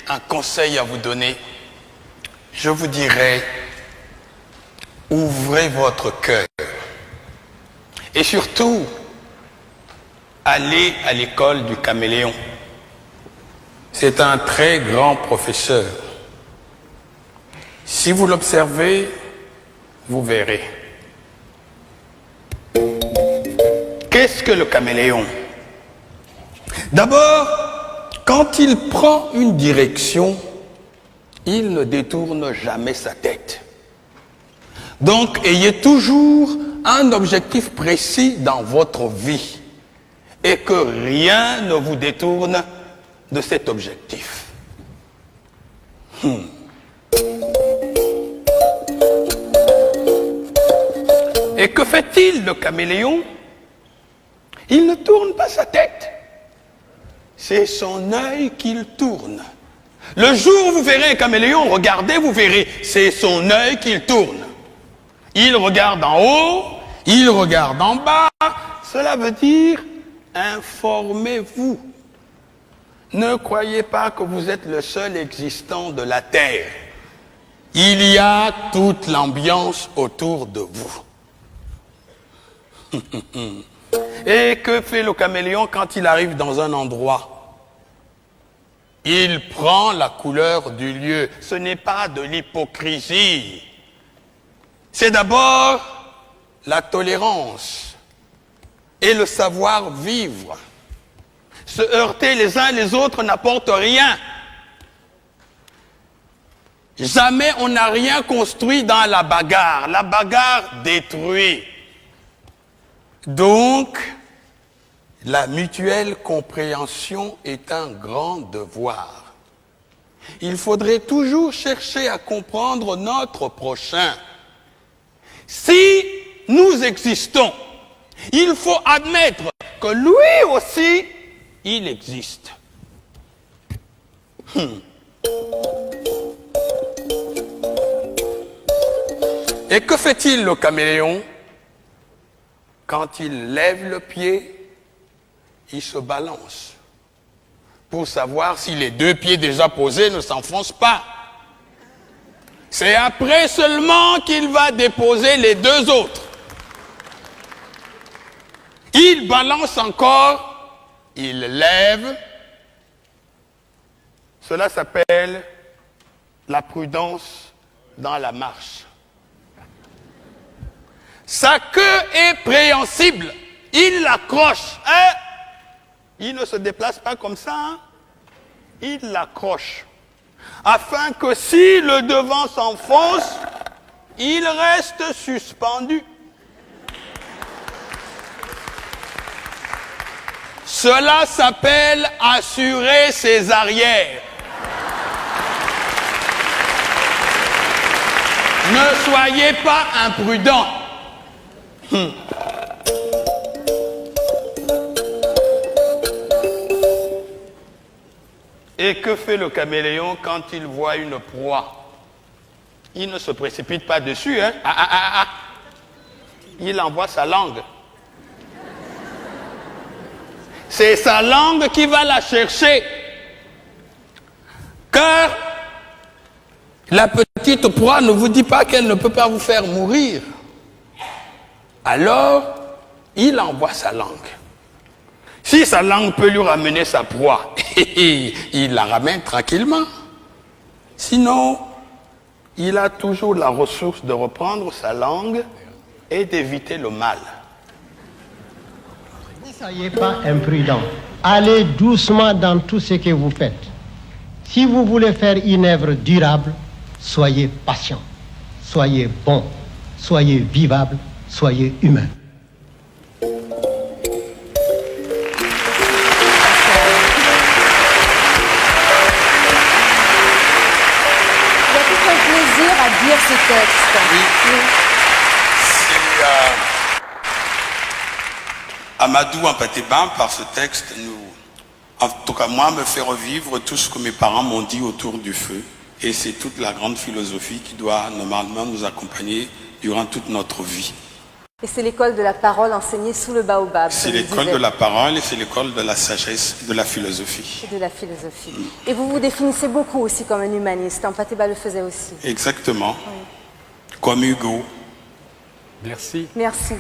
un conseil à vous donner, je vous dirais, ouvrez votre cœur. Et surtout, allez à l'école du caméléon. C'est un très grand professeur. Si vous l'observez, vous verrez. Qu'est-ce que le caméléon? D'abord, quand il prend une direction, il ne détourne jamais sa tête. Donc, ayez toujours un objectif précis dans votre vie et que rien ne vous détourne de cet objectif. Et que fait-il, le caméléon? Il ne tourne pas sa tête. C'est son œil qu'il tourne. Le jour où vous verrez un caméléon, regardez, vous verrez, c'est son œil qu'il tourne. Il regarde en haut, il regarde en bas. Cela veut dire, informez-vous. Ne croyez pas que vous êtes le seul existant de la Terre. Il y a toute l'ambiance autour de vous. Et que fait le caméléon quand il arrive dans un endroit? Il prend la couleur du lieu. Ce n'est pas de l'hypocrisie. C'est d'abord la tolérance et le savoir-vivre. Se heurter les uns les autres n'apporte rien. Jamais on n'a rien construit dans la bagarre. La bagarre détruit. Donc, la mutuelle compréhension est un grand devoir. Il faudrait toujours chercher à comprendre notre prochain. Si nous existons, il faut admettre que lui aussi, il existe. Et que fait-il, le caméléon? Quand il lève le pied, il se balance pour savoir si les deux pieds déjà posés ne s'enfoncent pas. C'est après seulement qu'il va déposer les deux autres. Il balance encore, il lève. Cela s'appelle la prudence dans la marche. Sa queue est préhensible. Il l'accroche. Il ne se déplace pas comme ça. Il l'accroche. Afin que si le devant s'enfonce, il reste suspendu. Cela s'appelle assurer ses arrières. Ne soyez pas imprudents. Et que fait le caméléon quand il voit une proie? Il ne se précipite pas dessus, hein? Il envoie sa langue. C'est sa langue qui va la chercher. Car la petite proie ne vous dit pas qu'elle ne peut pas vous faire mourir. Alors, il envoie sa langue. Si sa langue peut lui ramener sa proie, il la ramène tranquillement. Sinon, il a toujours la ressource de reprendre sa langue et d'éviter le mal. Ne soyez pas imprudent. Allez doucement dans tout ce que vous faites. Si vous voulez faire une œuvre durable, soyez patient, soyez bon, soyez vivable, soyez humain. À dire ce texte. Oui. C'est Amadou Ampateba, par ce texte, en tout cas moi, me fait revivre tout ce que mes parents m'ont dit autour du feu. Et c'est toute la grande philosophie qui doit normalement nous accompagner durant toute notre vie. Et c'est l'école de la parole enseignée sous le baobab. C'est comme il l'école disait, de la parole et c'est l'école de la sagesse, de la philosophie. et de la philosophie. Et vous vous définissez beaucoup aussi comme un humaniste. Mpateba le faisait aussi. Exactement. Comme Hugo. Merci. Merci.